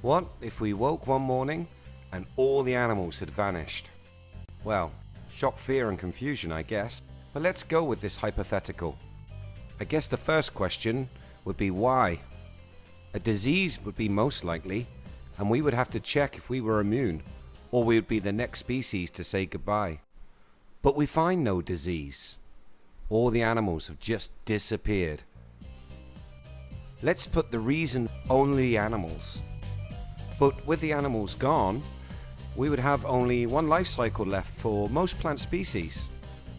What if we woke one morning and all the animals had vanished? Well, shock, fear and confusion, I guess. But let's go with this hypothetical. I guess the first question would be why? A disease would be most likely, and we would have to check if we were immune, or we would be the next species to say goodbye. But we find no disease. All the animals have just disappeared. Let's put the reason only animals. But with the animals gone, we would have only one life cycle left for most plant species.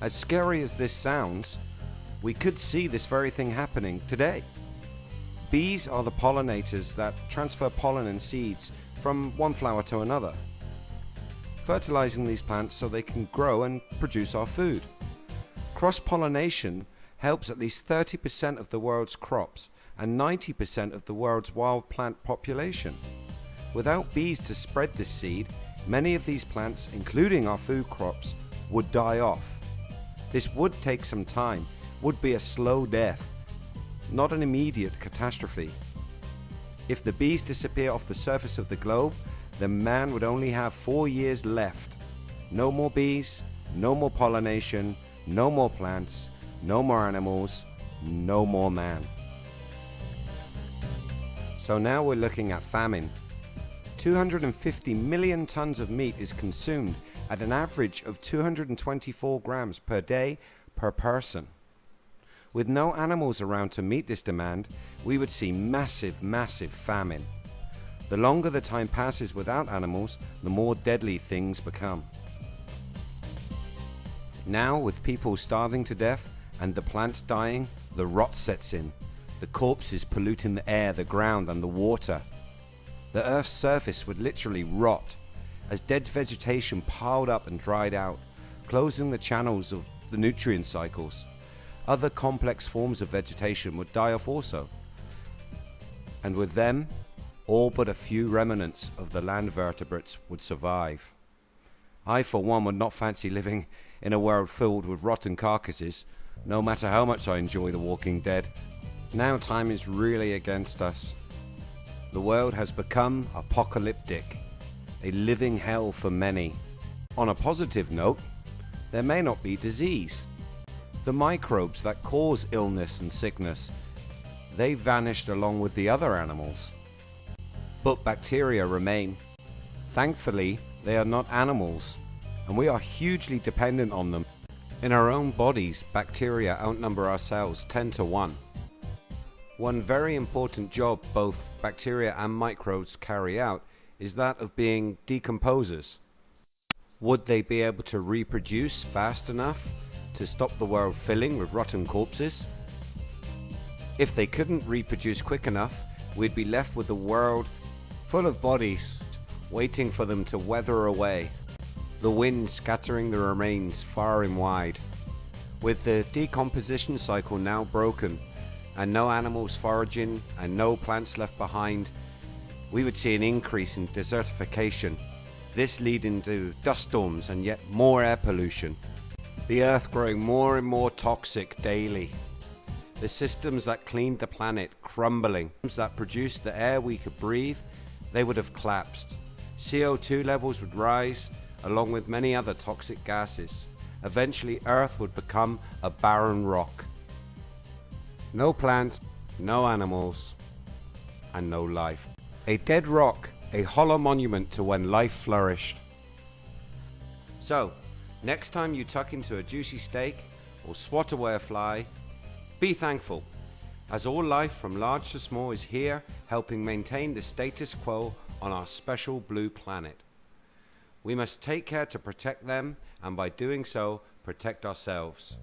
As scary as this sounds, we could see this very thing happening today. Bees are the pollinators that transfer pollen and seeds from one flower to another, fertilizing these plants so they can grow and produce our food. Cross-pollination helps at least 30% of the world's crops and 90% of the world's wild plant population. Without bees to spread this seed, many of these plants, including our food crops, would die off. This would take some time, would be a slow death, not an immediate catastrophe. If the bees disappear off the surface of the globe, then man would only have 4 years left. No more bees, no more pollination, no more plants, no more animals, no more man. So now we're looking at famine. 250 million tons of meat is consumed at an average of 224 grams per day per person. With no animals around to meet this demand, we would see massive famine. The longer the time passes without animals, the more deadly things become. Now, with people starving to death and the plants dying, the rot sets in. The corpses polluting the air, the ground and the water. The Earth's surface would literally rot as dead vegetation piled up and dried out, closing the channels of the nutrient cycles. Other complex forms of vegetation would die off also. And with them, all but a few remnants of the land vertebrates would survive. I, for one, would not fancy living in a world filled with rotten carcasses, no matter how much I enjoy The Walking Dead. Now time is really against us. The world has become apocalyptic, a living hell for many. On a positive note, there may not be disease. The microbes that cause illness and sickness, they vanished along with the other animals. But bacteria remain. Thankfully, they are not animals, and we are hugely dependent on them. In our own bodies, bacteria outnumber ourselves 10 to 1. One very important job both bacteria and microbes carry out is that of being decomposers. Would they be able to reproduce fast enough to stop the world filling with rotten corpses? If they couldn't reproduce quick enough, we'd be left with a world full of bodies waiting for them to weather away, the wind scattering the remains far and wide. With the decomposition cycle now broken, and no animals foraging and no plants left behind, we would see an increase in desertification, this leading to dust storms and yet more air pollution. The earth growing more and more toxic daily. The systems that cleaned the planet crumbling. That produced the air we could breathe, they would have collapsed. CO2 levels would rise, along with many other toxic gases. Eventually, Earth would become a barren rock. No plants, no animals, and no life. A dead rock, a hollow monument to when life flourished. So, next time you tuck into a juicy steak or swat away a fly, be thankful, as all life from large to small is here helping maintain the status quo on our special blue planet. We must take care to protect them, and by doing so, protect ourselves.